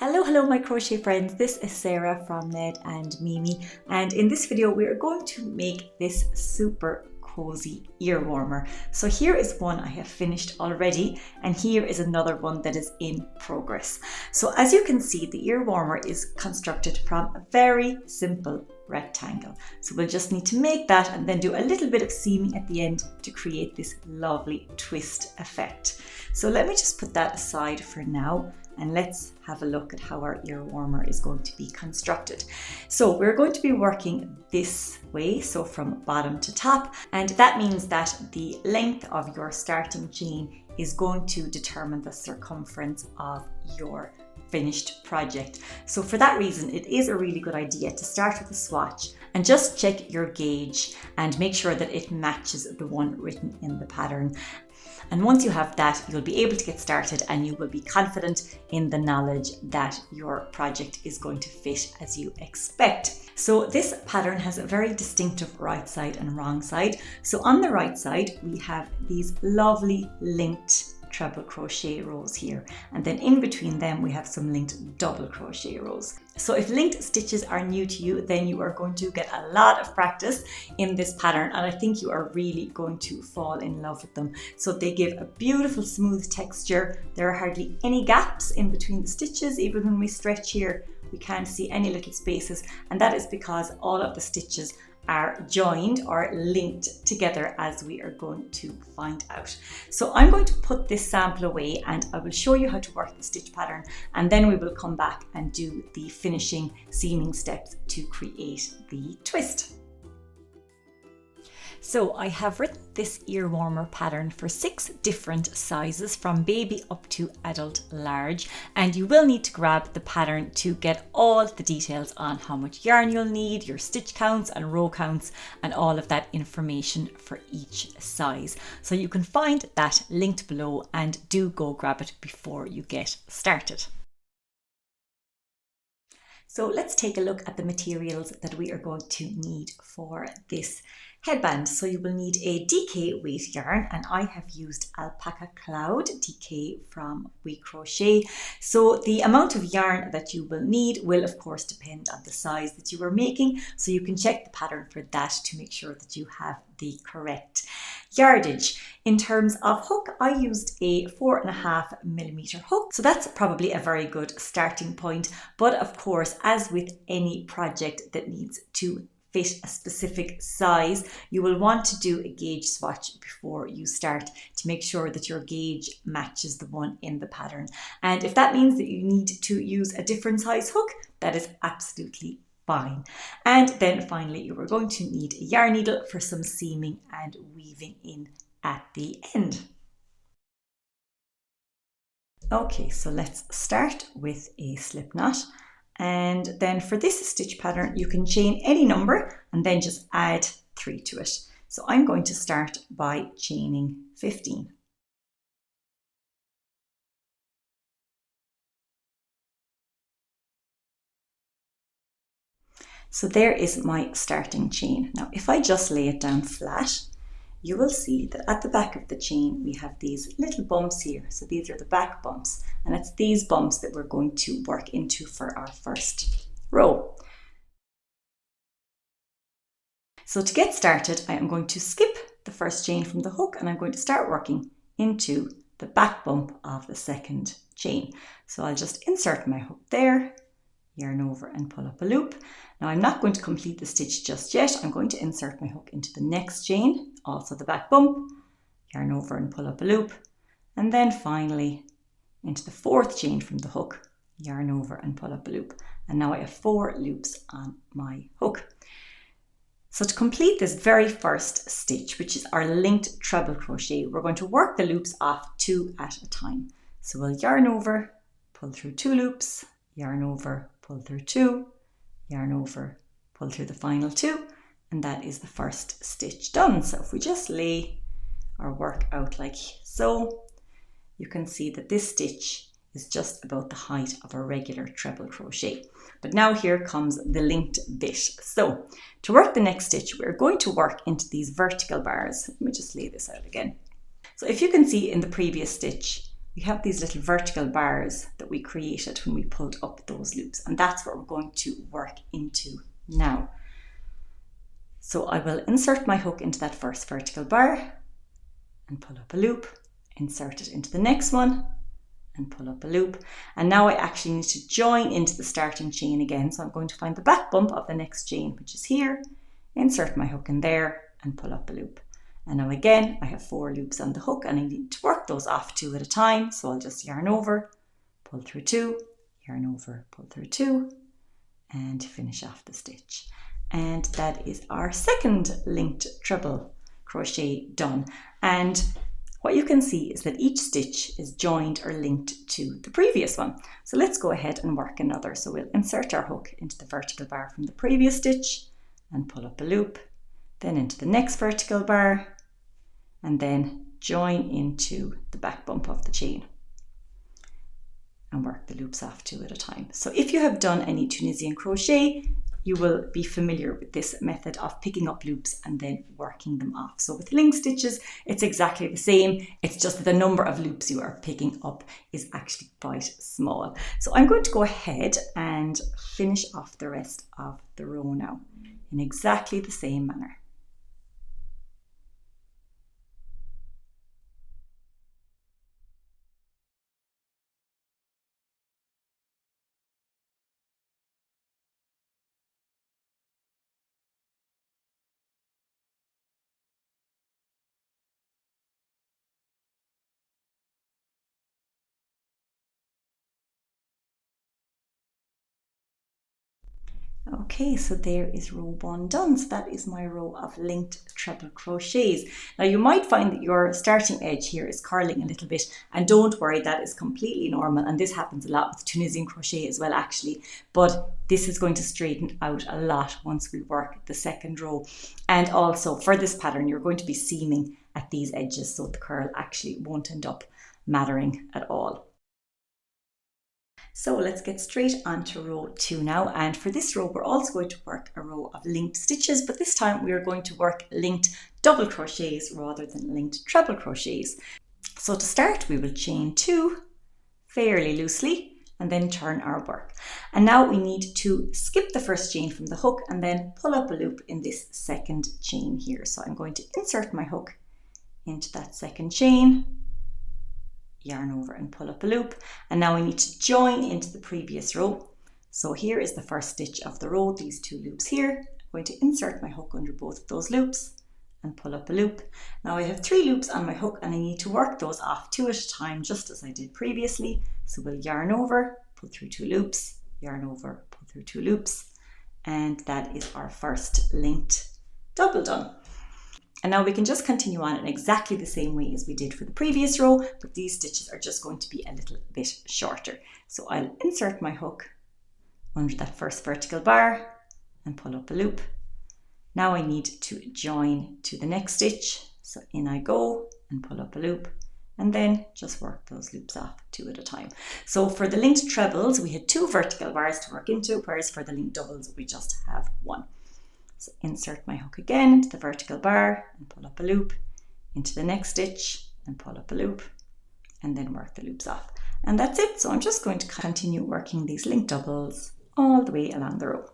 Hello my crochet friends, this is Sarah from Ned and Mimi, and in this video we are going to make this super cozy ear warmer. So here is one I have finished already, and here is another one that is in progress. So as you can see, the ear warmer is constructed from a very simple rectangle. So we'll just need to make that and then do a little bit of seaming at the end to create this lovely twist effect. So let me just put that aside for now, and let's have a look at how our ear warmer is going to be constructed. So we're going to be working this way, so from bottom to top, and that means that the length of your starting chain is going to determine the circumference of your finished project. So for that reason, it is a really good idea to start with a swatch and just check your gauge and make sure that it matches the one written in the pattern. And once you have that, you'll be able to get started and you will be confident in the knowledge that your project is going to fit as you expect. So this pattern has a very distinctive right side and wrong side. So on the right side, we have these lovely linked treble crochet rows here, and then in between them we have some linked double crochet rows. So if linked stitches are new to you, then you are going to get a lot of practice in this pattern, and I think you are really going to fall in love with them. So they give a beautiful smooth texture. There are hardly any gaps in between the stitches. Even when we stretch here, we can't see any little spaces, and that is because all of the stitches are joined or linked together, as we are going to find out. So I'm going to put this sample away and I will show you how to work the stitch pattern, and then we will come back and do the finishing seaming steps to create the twist. So I have written this ear warmer pattern for 6 different sizes, from baby up to adult large, and you will need to grab the pattern to get all the details on how much yarn you'll need, your stitch counts and row counts, and all of that information for each size. So you can find that linked below, and do go grab it before you get started. So let's take a look at the materials that we are going to need for this headband. So you will need a DK weight yarn, and I have used Alpaca Cloud DK from WeCrochet. So the amount of yarn that you will need will of course depend on the size that you are making, so you can check the pattern for that to make sure that you have the correct yardage. In terms of hook, I used a 4.5mm hook, so that's probably a very good starting point. But of course, as with any project that needs to fit a specific size, you will want to do a gauge swatch before you start to make sure that your gauge matches the one in the pattern. And if that means that you need to use a different size hook, that is absolutely fine. And then finally, you are going to need a yarn needle for some seaming and weaving in at the end. Okay, so let's start with a slip knot. And then for this stitch pattern, you can chain any number and then just add 3 to it. So I'm going to start by chaining 15. So there is my starting chain. Now, if I just lay it down flat, you will see that at the back of the chain, we have these little bumps here. So these are the back bumps, and it's these bumps that we're going to work into for our first row. So to get started, I am going to skip the first chain from the hook, and I'm going to start working into the back bump of the second chain. So I'll just insert my hook there, yarn over and pull up a loop. Now I'm not going to complete the stitch just yet. I'm going to insert my hook into the next chain, also the back bump, yarn over and pull up a loop, and then finally into the 4th chain from the hook, yarn over and pull up a loop. And now I have 4 loops on my hook. So to complete this very first stitch, which is our linked treble crochet, we're going to work the loops off 2 at a time. So we'll yarn over, pull through 2 loops, yarn over, pull through 2, yarn over, pull through the final 2, and that is the first stitch done. So if we just lay our work out like so, you can see that this stitch is just about the height of a regular treble crochet. But now here comes the linked bit. So to work the next stitch, we're going to work into these vertical bars. Let me just lay this out again. So if you can see in the previous stitch, we have these little vertical bars that we created when we pulled up those loops, and that's what we're going to work into now. So I will insert my hook into that first vertical bar and pull up a loop, insert it into the next one and pull up a loop, and now I actually need to join into the starting chain again. So I'm going to find the back bump of the next chain, which is here, insert my hook in there and pull up a loop. And now again I have 4 loops on the hook and I need to work those off 2 at a time. So I'll just yarn over, pull through 2, yarn over, pull through 2 and finish off the stitch. And that is our second linked treble crochet done. And what you can see is that each stitch is joined or linked to the previous one. So let's go ahead and work another. So we'll insert our hook into the vertical bar from the previous stitch and pull up a loop, then into the next vertical bar, and then join into the back bump of the chain and work the loops off 2 at a time. So if you have done any Tunisian crochet, you will be familiar with this method of picking up loops and then working them off. So with link stitches, it's exactly the same. It's just that the number of loops you are picking up is actually quite small. So I'm going to go ahead and finish off the rest of the row now in exactly the same manner. Okay, so there is row 1 done. So that is my row of linked treble crochets. Now you might find that your starting edge here is curling a little bit, and don't worry, that is completely normal, and this happens a lot with Tunisian crochet as well actually, but this is going to straighten out a lot once we work the second row. And also for this pattern you're going to be seaming at these edges, so the curl actually won't end up mattering at all. So let's get straight onto row 2 now, and for this row we're also going to work a row of linked stitches, but this time we are going to work linked double crochets rather than linked treble crochets. So to start we will chain 2 fairly loosely and then turn our work. And now we need to skip the first chain from the hook and then pull up a loop in this second chain here. So I'm going to insert my hook into that second chain, yarn over and pull up a loop, and now we need to join into the previous row. So here is the first stitch of the row, these 2 loops here. I'm going to insert my hook under both of those loops and pull up a loop. Now I have 3 loops on my hook and I need to work those off 2 at a time, just as I did previously. So we'll yarn over, pull through 2 loops, yarn over, pull through 2 loops, and that is our first linked double done. And now we can just continue on in exactly the same way as we did for the previous row, but these stitches are just going to be a little bit shorter. So I'll insert my hook under that first vertical bar and pull up a loop. Now I need to join to the next stitch. So in I go and pull up a loop, and then just work those loops off 2 at a time. So for the linked trebles, we had 2 vertical bars to work into, whereas for the linked doubles, we just have 1. So insert my hook again into the vertical bar and pull up a loop, into the next stitch and pull up a loop, and then work the loops off. And that's it. So I'm just going to continue working these linked doubles all the way along the row.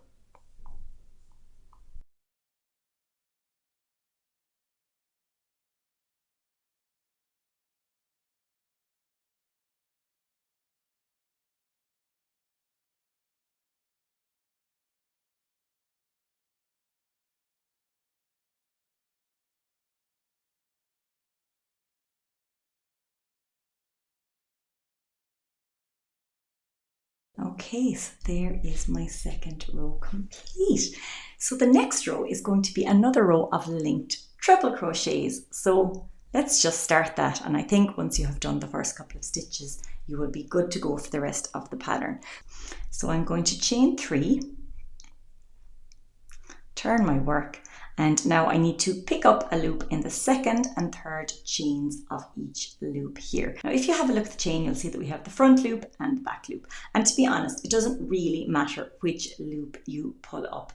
Okay, so there is my second row complete. So the next row is going to be another row of linked treble crochets. So let's just start that, and I think once you have done the first couple of stitches you will be good to go for the rest of the pattern. So I'm going to chain 3, turn my work, And now I need to pick up a loop in the second and third chains of each loop here. Now, if you have a look at the chain, you'll see that we have the front loop and the back loop. And to be honest, it doesn't really matter which loop you pull up.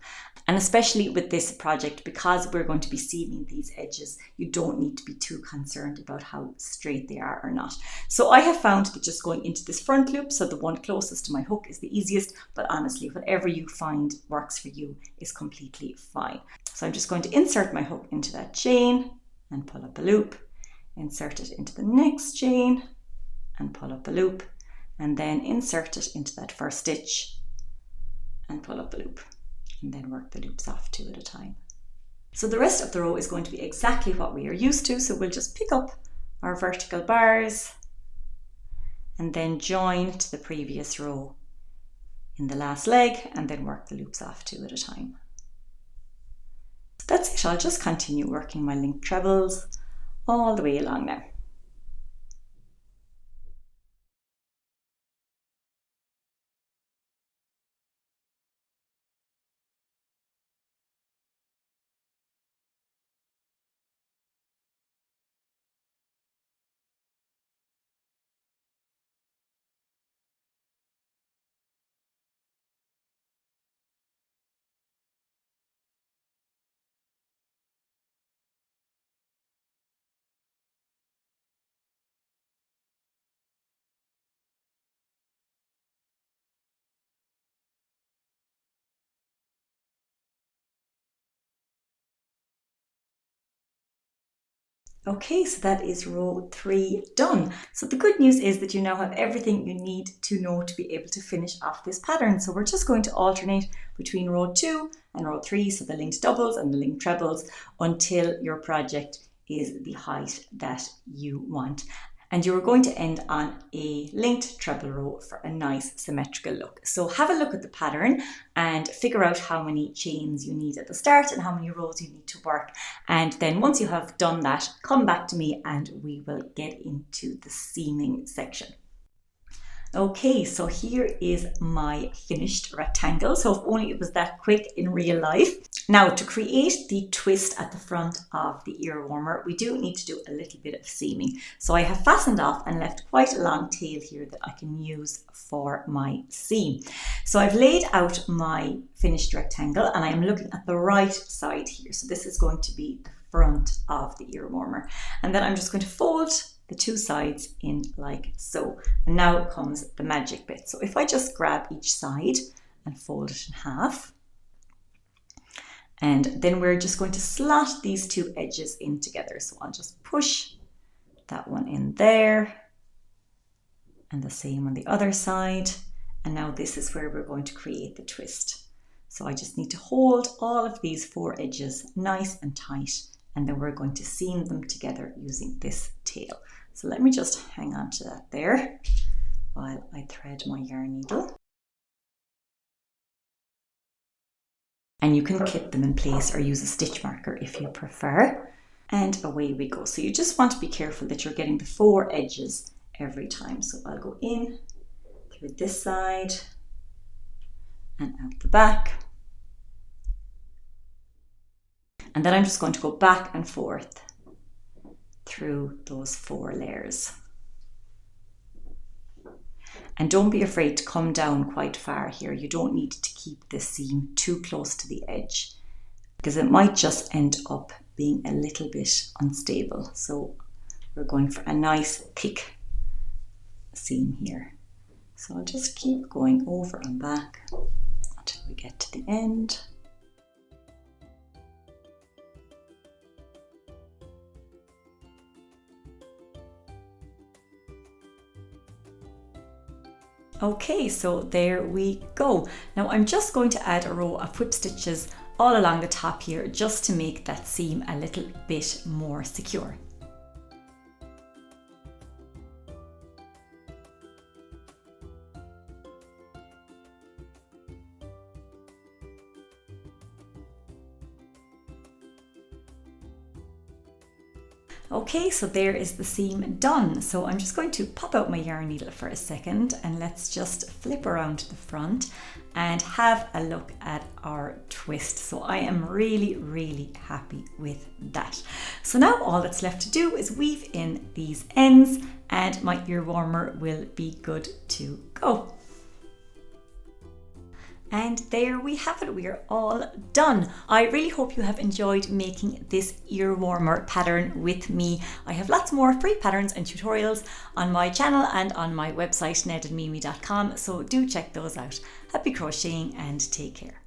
And especially with this project, because we're going to be seaming these edges, you don't need to be too concerned about how straight they are or not. So I have found that just going into this front loop, so the one closest to my hook, is the easiest, but honestly, whatever you find works for you is completely fine. So I'm just going to insert my hook into that chain and pull up a loop, insert it into the next chain and pull up a loop, and then insert it into that first stitch and pull up a loop, and then work the loops off 2 at a time. So the rest of the row is going to be exactly what we are used to. So we'll just pick up our vertical bars and then join to the previous row in the last leg, and then work the loops off 2 at a time. That's it. I'll just continue working my linked trebles all the way along now. Okay, so that is row 3 done. So the good news is that you now have everything you need to know to be able to finish off this pattern. So we're just going to alternate between row 2 and row 3, so the linked doubles and the linked trebles, until your project is the height that you want. And you're going to end on a linked treble row for a nice symmetrical look. So have a look at the pattern and figure out how many chains you need at the start and how many rows you need to work. And then once you have done that, come back to me and we will get into the seaming section. Okay, so here is my finished rectangle. So if only it was that quick in real life. Now, to create the twist at the front of the ear warmer, we do need to do a little bit of seaming. So I have fastened off and left quite a long tail here that I can use for my seam. So I've laid out my finished rectangle and I am looking at the right side here. So this is going to be the front of the ear warmer. And then I'm just going to fold the 2 sides in like so. And now comes the magic bit. So if I just grab each side and fold it in half, and then we're just going to slot these 2 edges in together. So I'll just push that one in there and the same on the other side. And now this is where we're going to create the twist. So I just need to hold all of these 4 edges nice and tight, and then we're going to seam them together using this tail. So let me just hang on to that there while I thread my yarn needle. And you can clip them in place or use a stitch marker if you prefer. And away we go. So you just want to be careful that you're getting the 4 edges every time. So I'll go in through this side and out the back. And then I'm just going to go back and forth through those 4 layers. And don't be afraid to come down quite far here. You don't need to keep the seam too close to the edge because it might just end up being a little bit unstable. So we're going for a nice thick seam here. So I'll just keep going over and back until we get to the end. Okay, so there we go. Now I'm just going to add a row of whip stitches all along the top here just to make that seam a little bit more secure. Okay, so there is the seam done. So I'm just going to pop out my yarn needle for a second and let's just flip around to the front and have a look at our twist. So I am really, really happy with that. So now all that's left to do is weave in these ends and my ear warmer will be good to go. And there we have it, we are all done. I really hope you have enjoyed making this ear warmer pattern with me. I have lots more free patterns and tutorials on my channel and on my website nedandmimi.com, so do check those out. Happy crocheting and take care.